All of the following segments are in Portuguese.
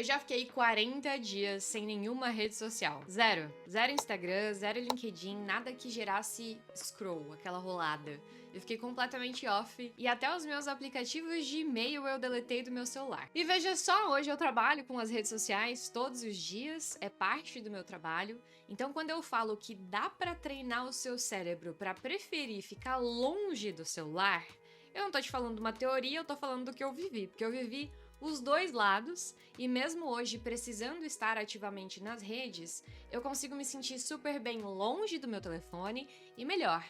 já fiquei 40 dias sem nenhuma rede social. Zero. Zero Instagram, zero LinkedIn, nada que gerasse scroll, aquela rolada. Eu fiquei completamente off e até os meus aplicativos de e-mail eu deletei do meu celular. E veja só, hoje eu trabalho com as redes sociais todos os dias, é parte do meu trabalho. Então quando eu falo que dá pra treinar o seu cérebro pra preferir ficar longe do celular, eu não tô te falando uma teoria, eu tô falando do que eu vivi, porque eu vivi os dois lados, e mesmo hoje precisando estar ativamente nas redes, eu consigo me sentir super bem longe do meu telefone e melhor,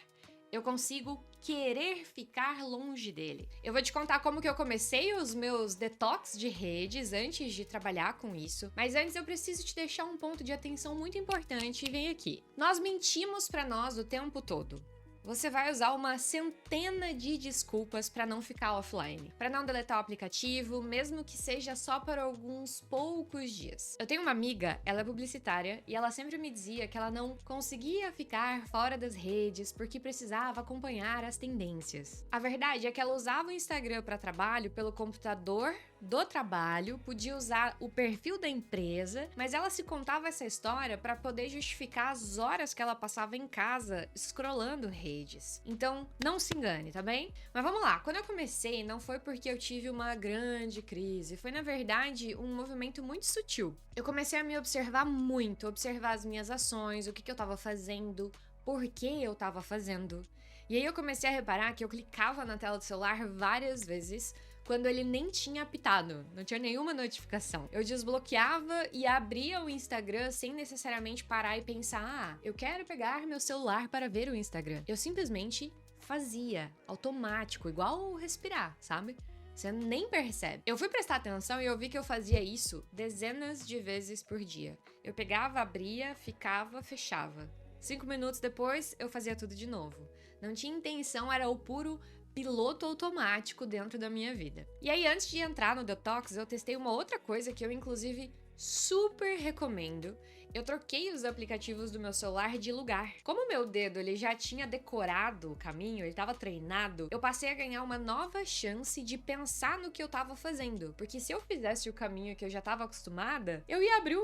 eu consigo querer ficar longe dele. Eu vou te contar como que eu comecei os meus detox de redes antes de trabalhar com isso, mas antes eu preciso te deixar um ponto de atenção muito importante e vem aqui. Nós mentimos pra nós o tempo todo. Você vai usar uma centena de desculpas para não ficar offline, para não deletar o aplicativo, mesmo que seja só por alguns poucos dias. Eu tenho uma amiga, ela é publicitária, e ela sempre me dizia que ela não conseguia ficar fora das redes porque precisava acompanhar as tendências. A verdade é que ela usava o Instagram para trabalho pelo computador do trabalho, podia usar o perfil da empresa, mas ela se contava essa história para poder justificar as horas que ela passava em casa scrollando redes. Então, não se engane, tá bem? Mas vamos lá, quando eu comecei, não foi porque eu tive uma grande crise, foi na verdade um movimento muito sutil. Eu comecei a me observar muito, observar as minhas ações, o que eu tava fazendo, por que eu tava fazendo. E aí eu comecei a reparar que eu clicava na tela do celular várias vezes quando ele nem tinha apitado, não tinha nenhuma notificação. Eu desbloqueava e abria o Instagram sem necessariamente parar e pensar, eu quero pegar meu celular para ver o Instagram. Eu simplesmente fazia, automático, igual respirar, sabe? Você nem percebe. Eu fui prestar atenção e eu vi que eu fazia isso dezenas de vezes por dia. Eu pegava, abria, ficava, fechava. 5 minutos depois, eu fazia tudo de novo. Não tinha intenção, era o puro piloto automático dentro da minha vida. E aí, antes de entrar no detox, eu testei uma outra coisa que eu, inclusive, super recomendo. Eu troquei os aplicativos do meu celular de lugar. Como o meu dedo ele já tinha decorado o caminho, ele estava treinado, eu passei a ganhar uma nova chance de pensar no que eu estava fazendo. Porque se eu fizesse o caminho que eu já estava acostumada, eu ia abrir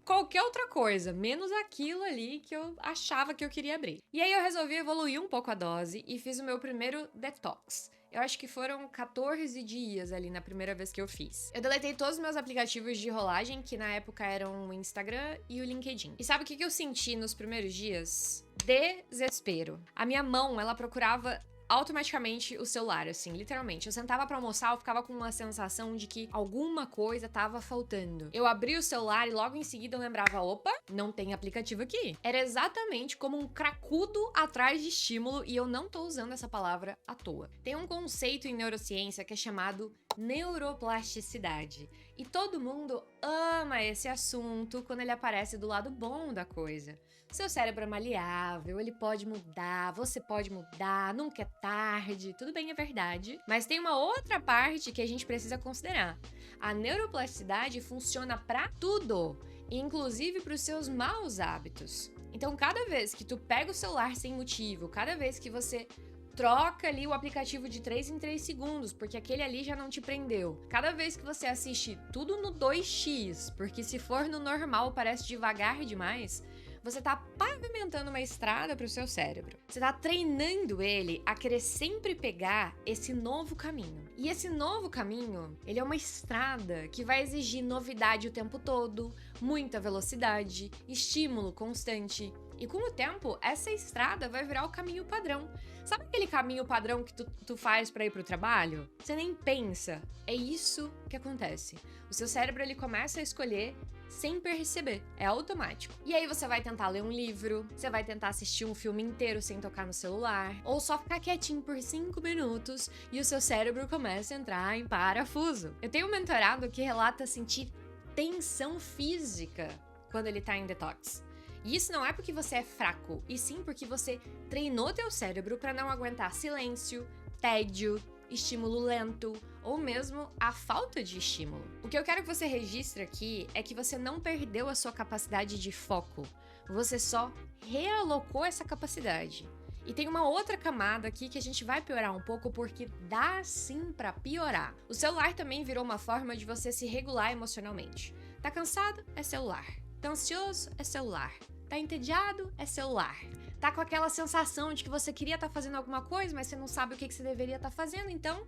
qualquer outra coisa, menos aquilo ali que eu achava que eu queria abrir. E aí eu resolvi evoluir um pouco a dose e fiz o meu primeiro detox. Eu acho que foram 14 dias ali na primeira vez que eu fiz. Eu deletei todos os meus aplicativos de rolagem, que na época eram o Instagram e o LinkedIn. E sabe o que eu senti nos primeiros dias? Desespero. A minha mão, ela procurava automaticamente o celular, assim, literalmente. Eu sentava pra almoçar, eu ficava com uma sensação de que alguma coisa tava faltando. Eu abria o celular e logo em seguida eu lembrava, opa, não tem aplicativo aqui. Era exatamente como um cracudo atrás de estímulo e eu não tô usando essa palavra à toa. Tem um conceito em neurociência que é chamado neuroplasticidade. E todo mundo ama esse assunto quando ele aparece do lado bom da coisa. Seu cérebro é maleável, ele pode mudar, você pode mudar, nunca é tarde, tudo bem, é verdade. Mas tem uma outra parte que a gente precisa considerar. A neuroplasticidade funciona pra tudo, inclusive para os seus maus hábitos. Então, cada vez que tu pega o celular sem motivo, cada vez que você troca ali o aplicativo de 3 em 3 segundos, porque aquele ali já não te prendeu. Cada vez que você assiste tudo no 2x, porque se for no normal parece devagar demais, você tá pavimentando uma estrada pro seu cérebro. Você tá treinando ele a querer sempre pegar esse novo caminho. E esse novo caminho, ele é uma estrada que vai exigir novidade o tempo todo, muita velocidade, estímulo constante. E com o tempo, essa estrada vai virar o caminho padrão. Sabe aquele caminho padrão que tu faz pra ir pro trabalho? Você nem pensa. É isso que acontece. O seu cérebro, ele começa a escolher sem perceber. É automático. E aí você vai tentar ler um livro, você vai tentar assistir um filme inteiro sem tocar no celular, ou só ficar quietinho por 5 minutos e o seu cérebro começa a entrar em parafuso. Eu tenho um mentorado que relata sentir tensão física quando ele tá em detox. E isso não é porque você é fraco, e sim porque você treinou teu cérebro para não aguentar silêncio, tédio, estímulo lento ou mesmo a falta de estímulo. O que eu quero que você registre aqui é que você não perdeu a sua capacidade de foco, você só realocou essa capacidade. E tem uma outra camada aqui que a gente vai piorar um pouco porque dá sim pra piorar. O celular também virou uma forma de você se regular emocionalmente. Tá cansado? É celular. Tá ansioso? É celular. Tá entediado? É celular. Tá com aquela sensação de que você queria estar fazendo alguma coisa, mas você não sabe o que você deveria estar fazendo, então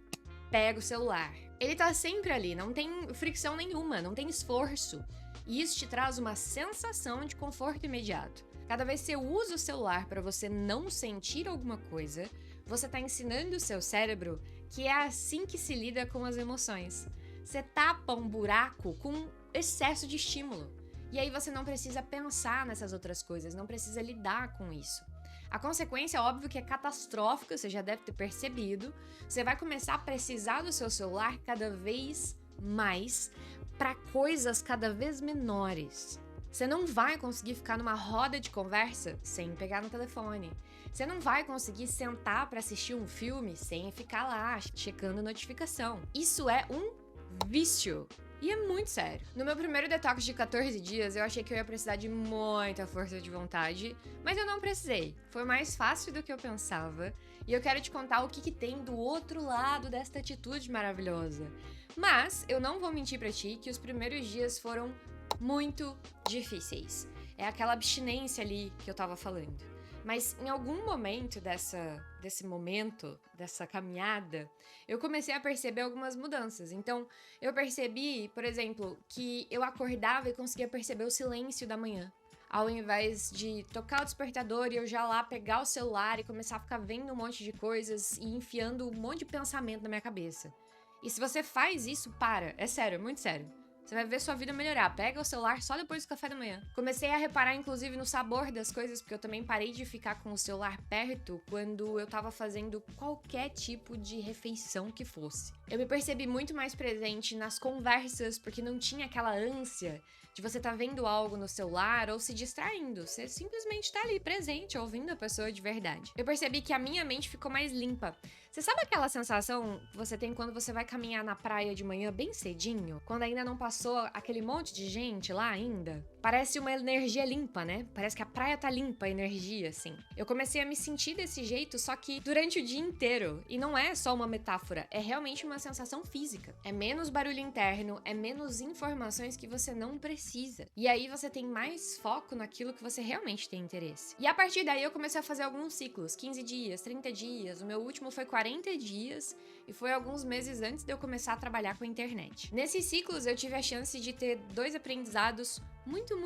pega o celular. Ele tá sempre ali, não tem fricção nenhuma, não tem esforço. E isso te traz uma sensação de conforto imediato. Cada vez que você usa o celular para você não sentir alguma coisa, você tá ensinando o seu cérebro que é assim que se lida com as emoções. Você tapa um buraco com excesso de estímulo. E aí você não precisa pensar nessas outras coisas, não precisa lidar com isso. A consequência, óbvio, que é catastrófica, você já deve ter percebido. Você vai começar a precisar do seu celular cada vez mais para coisas cada vez menores. Você não vai conseguir ficar numa roda de conversa sem pegar no telefone. Você não vai conseguir sentar para assistir um filme sem ficar lá checando notificação. Isso é um vício. E é muito sério. No meu primeiro detox de 14 dias, eu achei que eu ia precisar de muita força de vontade, mas eu não precisei. Foi mais fácil do que eu pensava, e eu quero te contar o que tem do outro lado desta atitude maravilhosa. Mas eu não vou mentir pra ti que os primeiros dias foram muito difíceis. É aquela abstinência ali que eu tava falando. Mas em algum momento dessa caminhada, eu comecei a perceber algumas mudanças. Então, eu percebi, por exemplo, que eu acordava e conseguia perceber o silêncio da manhã. Ao invés de tocar o despertador e eu já lá pegar o celular e começar a ficar vendo um monte de coisas e enfiando um monte de pensamento na minha cabeça. E se você faz isso, para. É sério, é muito sério. Você vai ver sua vida melhorar. Pega o celular só depois do café da manhã. Comecei a reparar, inclusive, no sabor das coisas, porque eu também parei de ficar com o celular perto quando eu tava fazendo qualquer tipo de refeição que fosse. Eu me percebi muito mais presente nas conversas, porque não tinha aquela ânsia de você tá vendo algo no celular ou se distraindo. Você simplesmente tá ali, presente, ouvindo a pessoa de verdade. Eu percebi que a minha mente ficou mais limpa. Você sabe aquela sensação que você tem quando você vai caminhar na praia de manhã bem cedinho? Quando ainda não passou aquele monte de gente lá ainda? Parece uma energia limpa, né? Parece que a praia tá limpa, a energia, assim. Eu comecei a me sentir desse jeito, só que durante o dia inteiro. E não é só uma metáfora, é realmente uma sensação física. É menos barulho interno, é menos informações que você não precisa. E aí você tem mais foco naquilo que você realmente tem interesse. E a partir daí eu comecei a fazer alguns ciclos, 15 dias, 30 dias, o meu último foi 40 dias e foi alguns meses antes de eu começar a trabalhar com a internet. Nesses ciclos eu tive a chance de ter 2 aprendizados muito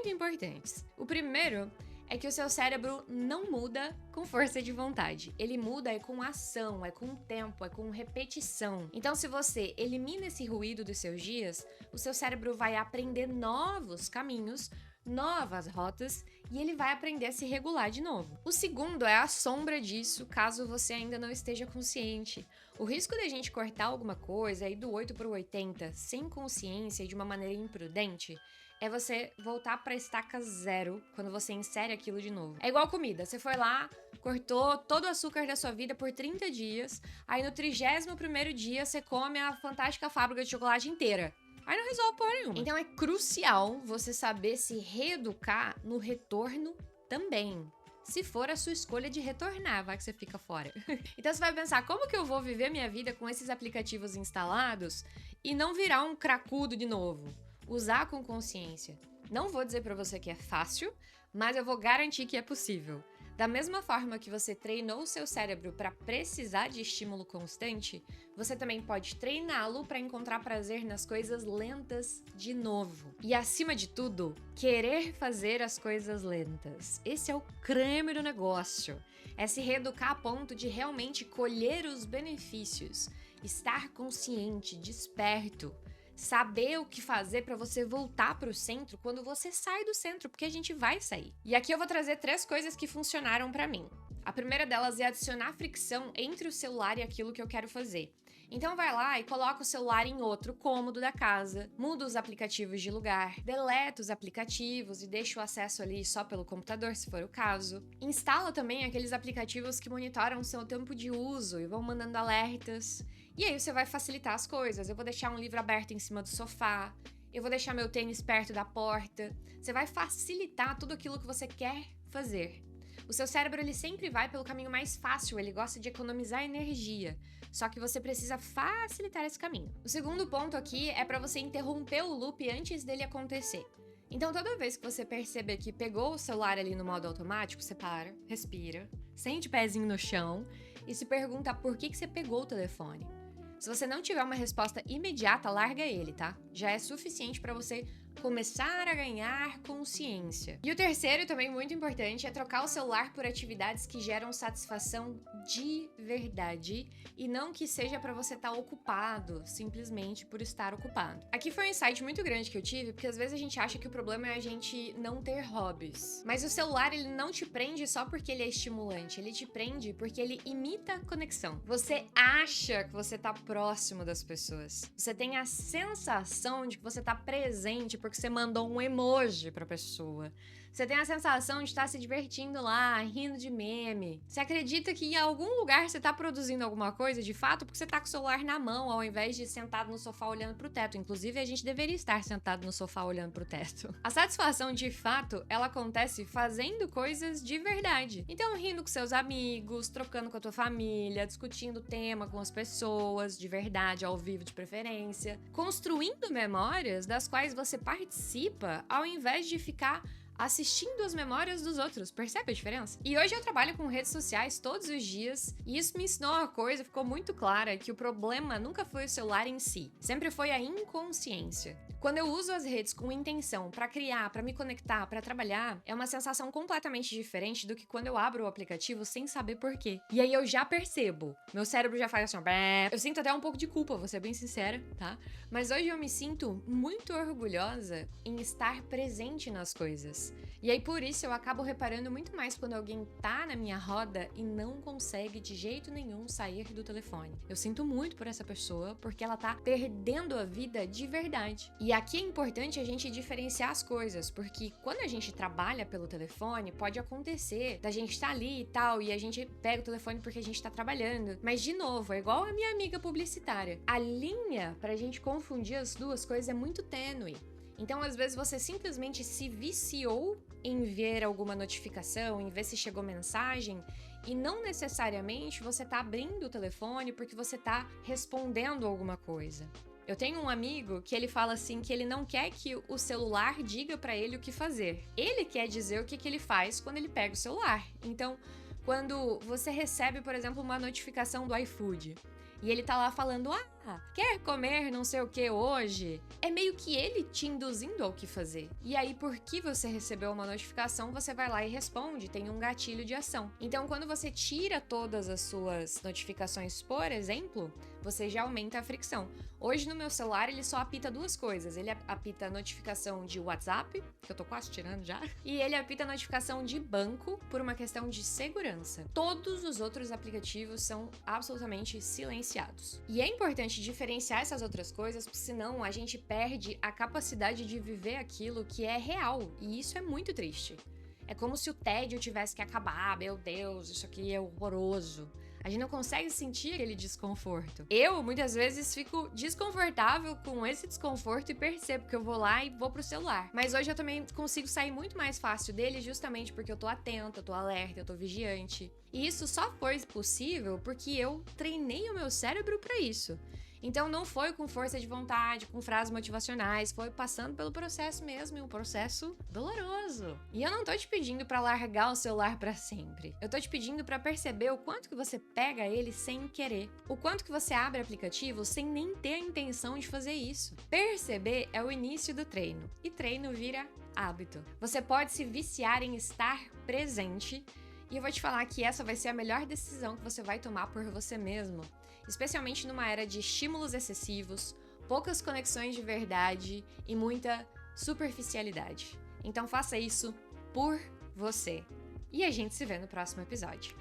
importantes. O primeiro é que o seu cérebro não muda com força de vontade. Ele muda com ação, é com tempo, é com repetição. Então, se você elimina esse ruído dos seus dias, o seu cérebro vai aprender novos caminhos, novas rotas, e ele vai aprender a se regular de novo. O segundo é a sombra disso, caso você ainda não esteja consciente. O risco da gente cortar alguma coisa, ir do 8 para o 80, sem consciência e de uma maneira imprudente, é você voltar pra estaca zero quando você insere aquilo de novo. É igual comida, você foi lá, cortou todo o açúcar da sua vida por 30 dias, aí no 31º dia você come a fantástica fábrica de chocolate inteira. Aí não resolve porra nenhuma. Então é crucial você saber se reeducar no retorno também. Se for a sua escolha de retornar, vai que você fica fora. Então você vai pensar, como que eu vou viver minha vida com esses aplicativos instalados e não virar um cracudo de novo? Usar com consciência. Não vou dizer pra você que é fácil, mas eu vou garantir que é possível. Da mesma forma que você treinou o seu cérebro para precisar de estímulo constante, você também pode treiná-lo para encontrar prazer nas coisas lentas de novo. E acima de tudo, querer fazer as coisas lentas. Esse é o creme do negócio. É se reeducar a ponto de realmente colher os benefícios, estar consciente, desperto. Saber o que fazer pra você voltar pro centro quando você sai do centro, porque a gente vai sair. E aqui eu vou trazer 3 coisas que funcionaram pra mim. A primeira delas é adicionar fricção entre o celular e aquilo que eu quero fazer. Então vai lá e coloca o celular em outro cômodo da casa, muda os aplicativos de lugar, deleta os aplicativos e deixa o acesso ali só pelo computador, se for o caso. Instala também aqueles aplicativos que monitoram o seu tempo de uso e vão mandando alertas. E aí você vai facilitar as coisas. Eu vou deixar um livro aberto em cima do sofá, eu vou deixar meu tênis perto da porta. Você vai facilitar tudo aquilo que você quer fazer. O seu cérebro, ele sempre vai pelo caminho mais fácil, ele gosta de economizar energia. Só que você precisa facilitar esse caminho. O segundo ponto aqui é para você interromper o loop antes dele acontecer. Então, toda vez que você perceber que pegou o celular ali no modo automático, você para, respira, sente o pezinho no chão e se pergunta por que você pegou o telefone. Se você não tiver uma resposta imediata, larga ele, tá? Já é suficiente para você começar a ganhar consciência. E o terceiro, também muito importante, é trocar o celular por atividades que geram satisfação de verdade e não que seja para você estar ocupado, simplesmente por estar ocupado. Aqui foi um insight muito grande que eu tive, porque às vezes a gente acha que o problema é a gente não ter hobbies. Mas o celular, ele não te prende só porque ele é estimulante, ele te prende porque ele imita a conexão. Você acha que você tá próximo das pessoas. Você tem a sensação de que você tá presente porque você mandou um emoji pra pessoa. Você tem a sensação de estar se divertindo lá, rindo de meme. Você acredita que em algum lugar você tá produzindo alguma coisa, de fato, porque você tá com o celular na mão, ao invés de sentado no sofá olhando pro teto. Inclusive, a gente deveria estar sentado no sofá olhando pro teto. A satisfação, de fato, ela acontece fazendo coisas de verdade. Então, rindo com seus amigos, trocando com a tua família, discutindo tema com as pessoas, de verdade, ao vivo de preferência. Construindo memórias das quais você participa, ao invés de ficar assistindo as memórias dos outros. Percebe a diferença? E hoje eu trabalho com redes sociais todos os dias e isso me ensinou uma coisa, ficou muito clara, que o problema nunca foi o celular em si, sempre foi a inconsciência. Quando eu uso as redes com intenção pra criar, pra me conectar, pra trabalhar, é uma sensação completamente diferente do que quando eu abro o aplicativo sem saber por quê. E aí eu já percebo, meu cérebro já faz assim, ó, eu sinto até um pouco de culpa, vou ser bem sincera, tá? Mas hoje eu me sinto muito orgulhosa em estar presente nas coisas. E aí por isso eu acabo reparando muito mais quando alguém tá na minha roda e não consegue de jeito nenhum sair do telefone. Eu sinto muito por essa pessoa porque ela tá perdendo a vida de verdade. E aqui é importante a gente diferenciar as coisas, porque quando a gente trabalha pelo telefone, pode acontecer da gente estar ali e tal, e a gente pega o telefone porque a gente tá trabalhando. Mas de novo, é igual a minha amiga publicitária. A linha pra gente confundir as duas coisas é muito tênue. Então, às vezes, você simplesmente se viciou em ver alguma notificação, em ver se chegou mensagem, e não necessariamente você tá abrindo o telefone porque você tá respondendo alguma coisa. Eu tenho um amigo que ele fala assim que ele não quer que o celular diga pra ele o que fazer. Ele quer dizer o que ele faz quando ele pega o celular. Então, quando você recebe, por exemplo, uma notificação do iFood, e ele tá lá falando, quer comer não sei o que hoje? É meio que ele te induzindo ao que fazer. E aí, porque você recebeu uma notificação, você vai lá e responde, tem um gatilho de ação. Então, quando você tira todas as suas notificações, por exemplo, você já aumenta a fricção. Hoje, no meu celular, ele só apita duas coisas. Ele apita a notificação de WhatsApp, que eu tô quase tirando já, e ele apita a notificação de banco por uma questão de segurança. Todos os outros aplicativos são absolutamente silenciados. E é importante diferenciar essas outras coisas, porque senão a gente perde a capacidade de viver aquilo que é real, e isso é muito triste. É como se o tédio tivesse que acabar, meu Deus, isso aqui é horroroso. A gente não consegue sentir aquele desconforto. Eu, muitas vezes, fico desconfortável com esse desconforto e percebo que eu vou lá e vou pro celular. Mas hoje eu também consigo sair muito mais fácil dele justamente porque eu tô atenta, eu tô alerta, eu tô vigiante. E isso só foi possível porque eu treinei o meu cérebro pra isso. Então não foi com força de vontade, com frases motivacionais, foi passando pelo processo mesmo, e um processo doloroso. E eu não tô te pedindo pra largar o celular pra sempre. Eu tô te pedindo pra perceber o quanto que você pega ele sem querer. O quanto que você abre aplicativo sem nem ter a intenção de fazer isso. Perceber é o início do treino. E treino vira hábito. Você pode se viciar em estar presente. E eu vou te falar que essa vai ser a melhor decisão que você vai tomar por você mesmo. Especialmente numa era de estímulos excessivos, poucas conexões de verdade e muita superficialidade. Então faça isso por você. E a gente se vê no próximo episódio.